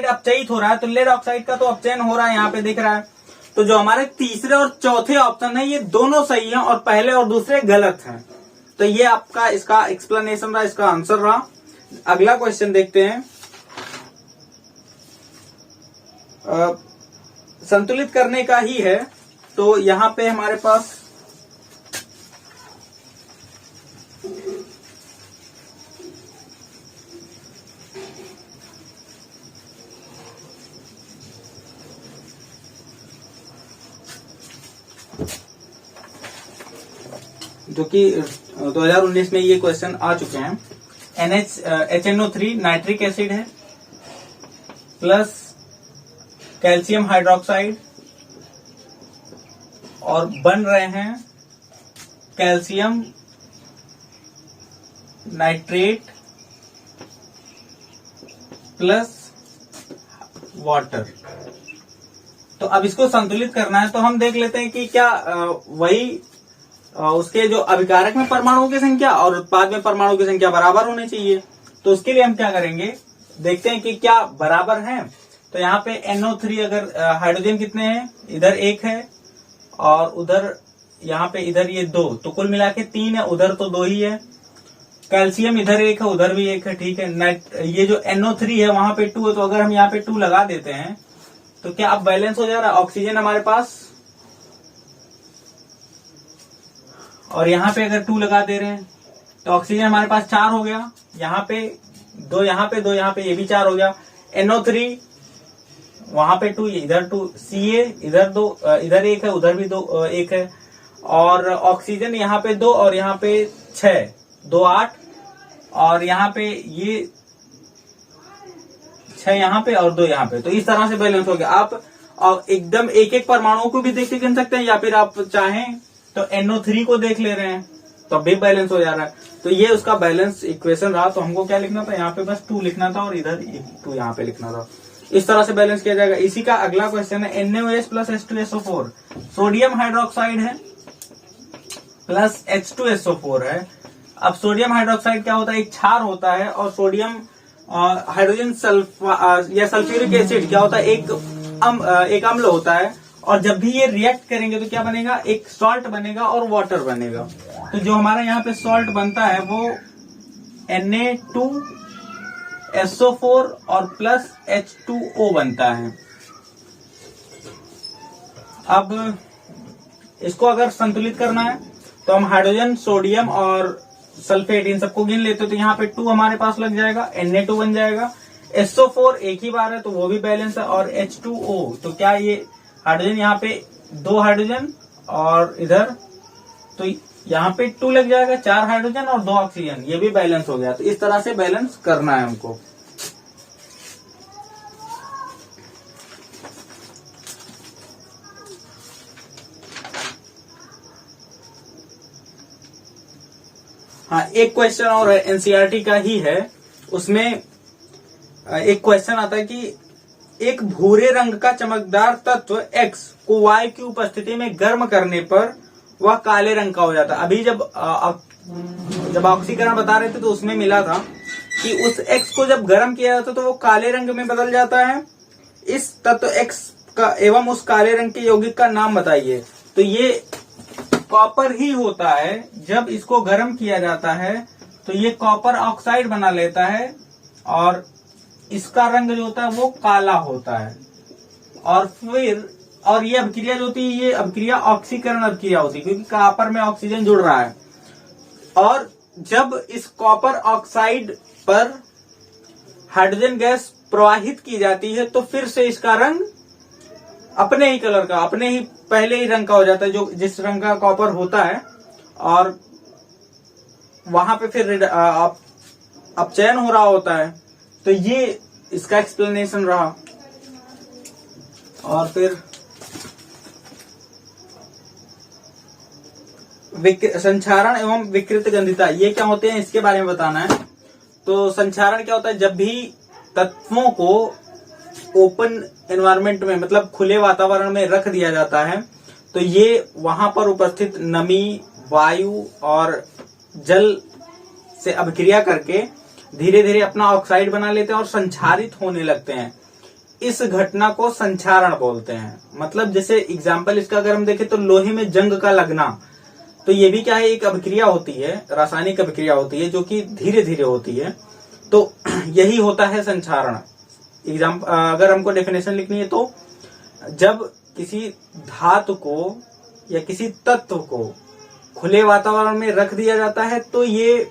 अपचयित हो रहा है, तो लेड ऑक्साइड का तो अपचयन हो रहा है, यहाँ पे दिख रहा है। तो जो हमारे तीसरे और चौथे ऑप्शन है ये दोनों सही हैं और पहले और दूसरे गलत हैं। तो ये आपका इसका एक्सप्लेनेशन रहा, इसका आंसर रहा। अगला क्वेश्चन देखते हैं। संतुलित करने का ही है। तो यहां पे हमारे पास जो कि 2019 में ये क्वेश्चन आ चुके हैं। HNO3 नाइट्रिक एसिड है प्लस कैल्शियम हाइड्रोक्साइड और बन रहे हैं कैल्शियम नाइट्रेट प्लस वाटर। तो अब इसको संतुलित करना है, तो हम देख लेते हैं कि क्या वही उसके जो अभिकारक में परमाणुओं की संख्या और उत्पाद में परमाणुओं की संख्या बराबर होनी चाहिए। तो उसके लिए हम क्या करेंगे, देखते हैं कि क्या बराबर है। तो यहाँ पे NO3 अगर हाइड्रोजन कितने हैं, इधर 1 है और उधर यहाँ पे इधर ये 2, तो कुल मिला के 3 है, उधर तो 2 ही है। कैल्शियम इधर 1 है, उधर भी 1 है, ठीक है। ये जो NO3 है वहां पे 2 है, तो अगर हम यहाँ पे 2 लगा देते हैं तो क्या अब बैलेंस हो जा रहा है। ऑक्सीजन हमारे पास, और यहाँ पे अगर 2 लगा दे रहे हैं तो ऑक्सीजन हमारे पास 4 हो गया। यहाँ पे 2, यहाँ पे 2, यहाँ पे ये भी 4 हो गया। NO3 वहां पे 2, इधर 2, Ca इधर 2, इधर 1 है, उधर भी 2 1 है। और ऑक्सीजन यहाँ पे 2 और यहाँ पे 6, 2 8, और यहाँ पे ये 6 यहाँ पे और 2 यहाँ पे। तो इस तरह से बैलेंस हो गया। आप एकदम एक एक परमाणुओं को भी देख के गिन सकते हैं, या फिर आप चाहें तो NO3 को देख ले रहे हैं तो भी बैलेंस हो जा रहा है। तो ये उसका बैलेंस इक्वेशन रहा। तो हमको क्या लिखना था, यहाँ पे बस 2 लिखना था और इधर 2 यहाँ पे लिखना था। इस तरह से बैलेंस किया जाएगा। इसी का अगला क्वेश्चन है NaOH plus H2SO4। Sodium hydroxide है प्लस H2SO4 है। अब सोडियम हाइड्रोक्साइड क्या होता है, एक क्षार होता है, और सोडियम हाइड्रोजन या सल्फ्यूरिक एसिड क्या होता है, एक अम्ल होता है। और जब भी ये रिएक्ट करेंगे तो क्या बनेगा, एक सॉल्ट बनेगा और वाटर बनेगा। तो जो हमारा यहाँ पे सॉल्ट बनता है वो Na2SO4 और प्लस H2O बनता है। अब इसको अगर संतुलित करना है तो हम हाइड्रोजन, सोडियम और सल्फेट इन सबको गिन लेते, तो यहाँ पे 2 हमारे पास लग जाएगा, Na2 बन जाएगा। SO4 एक ही बार है तो वो भी बैलेंस है, और H2O तो क्या ये हाइड्रोजन, यहाँ पे 2 हाइड्रोजन और इधर, तो यहाँ पे 2 लग जाएगा, 4 हाइड्रोजन और 2 ऑक्सीजन, ये भी बैलेंस हो गया। तो इस तरह से बैलेंस करना है हमको। हाँ, एक क्वेश्चन और है, एनसीईआरटी का ही है। उसमें एक क्वेश्चन आता है कि एक भूरे रंग का चमकदार तत्व X को वायु की उपस्थिति में गर्म करने पर वह काले रंग का हो जाता है। अभी जब ऑक्सीकरण बता रहे थे तो उसमें मिला था कि उस X को जब गर्म किया जाता है तो वो काले रंग में बदल जाता है। इस तत्व X का एवं उस काले रंग के यौगिक का नाम बताइए। तो ये कॉपर ही होता है। जब इसको गर्म किया जाता है तो ये कॉपर ऑक्साइड बना लेता है और इसका रंग जो होता है वो काला होता है। और ये अभिक्रिया जो होती है, ये अभिक्रिया ऑक्सीकरण अभिक्रिया होती है, क्योंकि कॉपर में ऑक्सीजन जुड़ रहा है। और जब इस कॉपर ऑक्साइड पर हाइड्रोजन गैस प्रवाहित की जाती है तो फिर से इसका रंग अपने ही कलर का, अपने ही पहले ही रंग का हो जाता है, जो जिस रंग का कॉपर होता है। और वहां पे फिर अपचयन हो रहा होता है। तो ये इसका एक्सप्लेनेशन रहा। और फिर संचारण एवं विकृत गंधिता, ये क्या होते हैं इसके बारे में बताना है। तो संचारण क्या होता है, जब भी तत्वों को ओपन एनवायरनमेंट में, मतलब खुले वातावरण में रख दिया जाता है, तो ये वहां पर उपस्थित नमी, वायु और जल से अभिक्रिया करके धीरे धीरे अपना ऑक्साइड बना लेते हैं और संचारित होने लगते हैं। इस घटना को संचारण बोलते हैं। मतलब जैसे एग्जाम्पल इसका अगर हम देखें तो लोहे में जंग का लगना, तो ये भी क्या है, एक अभिक्रिया होती है, रासायनिक अभिक्रिया होती है जो कि धीरे धीरे होती है। तो यही होता है संचारण। अगर हमको डेफिनेशन लिखनी है तो जब किसी धातु को या किसी तत्व को खुले वातावरण में रख दिया जाता है तो ये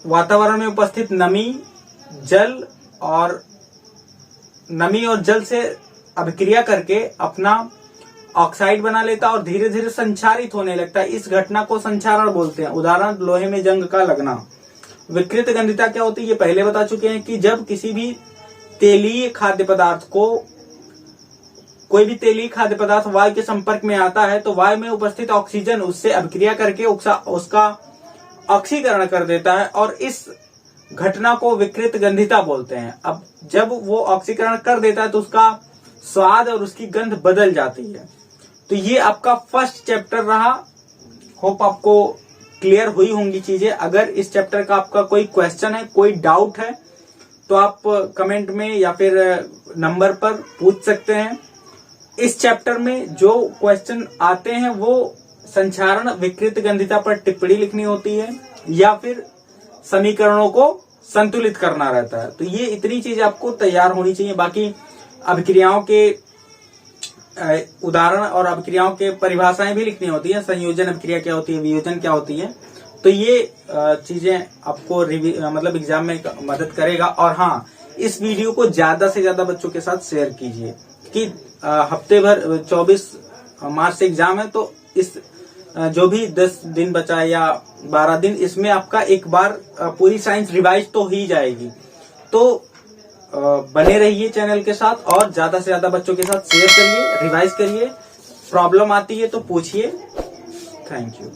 वातावरण में उपस्थित नमी और जल से अभिक्रिया करके अपना ऑक्साइड बना लेता है और धीरे धीरे संचारित होने लगता है। इस घटना को संचारण बोलते हैं। उदाहरण, लोहे में जंग का लगना। विकृत गंधिता क्या होती है ये पहले बता चुके हैं कि जब किसी भी तेलीय खाद्य पदार्थ को, कोई भी तेलीय खाद्य पदार्थ वायु के संपर्क में आता है तो वायु में उपस्थित ऑक्सीजन उससे अभिक्रिया करके उसका ऑक्सीकरण कर देता है और इस घटना को विकृत गंधिता बोलते हैं। अब जब वो ऑक्सीकरण कर देता है तो उसका स्वाद और उसकी गंध बदल जाती है। तो ये आपका फर्स्ट चैप्टर रहा। होप आपको क्लियर हुई होंगी चीजें। अगर इस चैप्टर का आपका कोई क्वेश्चन है, कोई डाउट है तो आप कमेंट में या फिर नंबर पर पूछ सकते हैं। इस चैप्टर में जो क्वेश्चन आते हैं वो संचारण विकृत गंधिता पर टिप्पणी लिखनी होती है या फिर समीकरणों को संतुलित करना रहता है। तो ये इतनी चीज आपको तैयार होनी चाहिए। बाकी अभिक्रियाओं के उदाहरण और अभिक्रियाओं के परिभाषाएं भी लिखनी होती है। संयोजन अभिक्रिया क्या होती है, वियोजन क्या होती है। तो ये चीजें आपको मतलब एग्जाम में मदद करेगा। और हाँ, इस वीडियो को ज्यादा से ज्यादा बच्चों के साथ शेयर कीजिए कि हफ्ते भर 24 मार्च से एग्जाम है, तो इस जो भी 10 दिन बचा है या 12 दिन, इसमें आपका एक बार पूरी साइंस रिवाइज तो ही जाएगी। तो बने रहिए चैनल के साथ और ज्यादा से ज्यादा बच्चों के साथ शेयर करिए, रिवाइज करिए। प्रॉब्लम आती है तो पूछिए। Thank you.